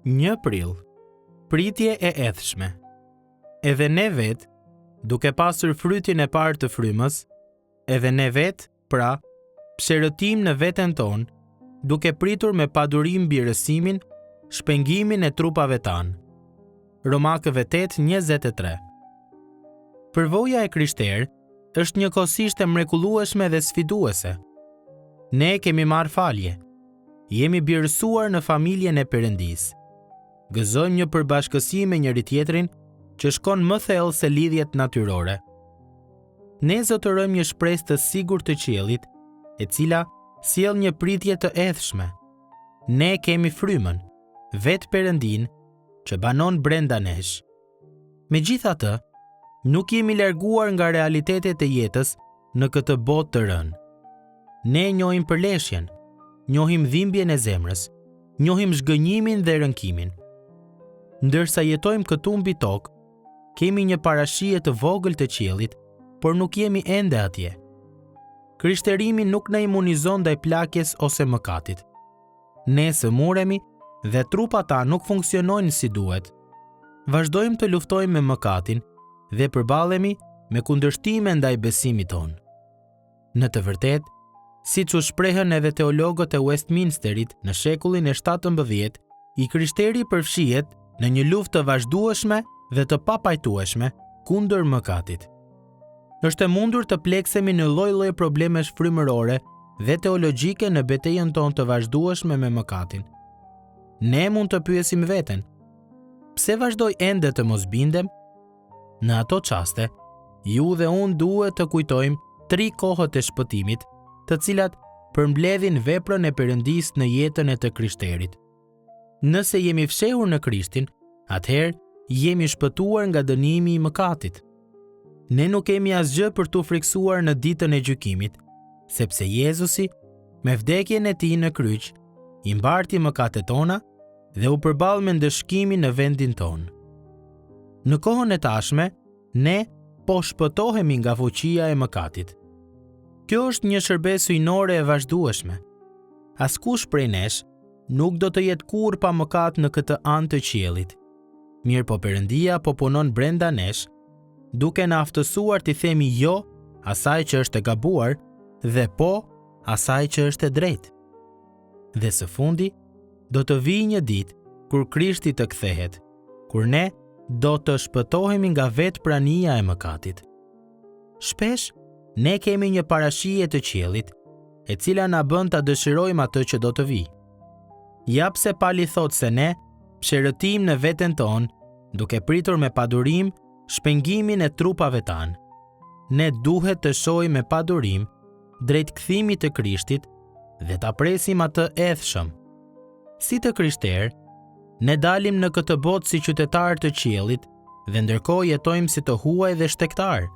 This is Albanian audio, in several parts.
1 prill, pritje e edhshme. Edhe ne vet, duke pasur frytin e parë të frymës, edhe ne vet, pra, psherëtim në veten tonë, duke pritur me padurim birësimin, shpengimin e trupave tanë. Romakëve 8:23. Përvoja e krishterë është njëkohësisht e mrekullueshme dhe sfiduese. Ne kemi marrë falje. Jemi birësuar në familjen e Perëndisë. Gëzojmë një përbashkësi me njëri tjetrin që shkon më thellë se lidhjet natyrore. Ne zotërojmë një shpresë të sigurt të qiellit, e cila sjell një pritje të edhshme. Ne kemi frymën, vetë Perëndin, që banon brenda nesh. Megjithatë, nuk jemi larguar nga realitetet e jetës në këtë botë të rënë. Ne njohim përleshjen, njohim dhimbjen e zemrës, njohim zhgënjimin dhe rënkimin. Ndërsa jetojmë këtu mbi tokë, kemi një parashije të vogël të qiellit, por nuk jemi ende atje. Krishterimi nuk na imunizon ndaj plagjes ose mëkatit. Ne sëmuremi dhe trupat ta nuk funksionojnë si duhet. Vazhdojmë të luftojmë me mëkatin dhe përballemi me kundërshtime ndaj besimit tonë. Në të vërtetë, siç u shprehën edhe teologët e Westminsterit në shekullin e 17, i krishteri përfshihet në një luftë të vazhdueshme dhe të papajtueshme kundër mëkatit. Është e mundur të pleksemi në lloj-lloj problemesh frymërore dhe teologjike në betejën tonë të vazhdueshme me mëkatin. Ne mund të pyesim veten: pse vazhdoj ende të mos bindem? Në ato çaste, ju dhe unë duhet të kujtojmë 3 kohët e shpëtimit, të cilat përmbledhin veprën e Perëndisë në jetën e të krishterit. Nëse jemi fshehur në Krishtin, atëherë jemi shpëtuar nga dënimi i mëkatit. Ne nuk kemi asgjë për t'u friksuar në ditën e gjykimit, sepse Jezusi, me vdekjen e tij në kryq, i mbarti mëkatet tona dhe u përball me ndëshkimin në vendin tonë. Në kohën e tashme, ne po shpëtohemi nga fuqia e mëkatit. Kjo është një shërbesë hyjnore e vazhdueshme. Askush prej nesh nuk do të jetë kurrë pa mëkat në këtë anë të qiellit. Mirë po Perëndia po punon brenda nesh, duke na aftësuar t'i themi jo asaj që është e gabuar dhe po asaj që është e drejtë. Dhe së fundi, do të vijë një ditë kur Krishti të kthehet, kur ne do të shpëtohemi nga vetë prania e mëkatit. Shpesh, ne kemi një parashije të qiellit, e cila na bën ta dëshirojmë atë që do të vijë. Ja pse Pali thot se ne psherëtim në veten tonë, duke pritur me padurim shpengimin e trupave tanë. Ne duhet të shohim me padurim drejt kthimit të Krishtit dhe ta presim atë edhshëm. Si të krishterë, ne dalim në këtë botë si qytetarë të qiellit dhe ndërkohë jetojmë si të huaj dhe shtektarë,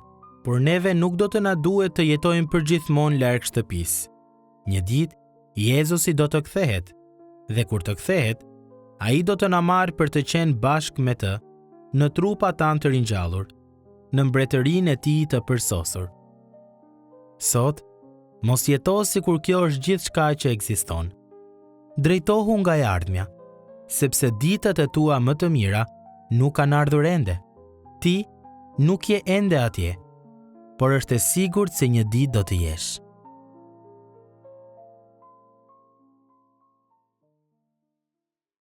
por neve nuk do të na duhet të jetojmë përgjithmonë larg shtëpisë. Një ditë, Jezusi do të kthehet, dhe kur të kthehet, ai do të na marrë për të qenë bashkë me të në trupat tanë të ringjallur, në mbretërinë e tij të përsosur. Sot, mos jeto sikur kjo është gjithçka që ekziston. Drejtohu nga e ardhmja, sepse ditët e tua më të mira nuk kanë ardhur ende. Ti nuk je ende atje, por është e sigurt se një ditë do të jesh.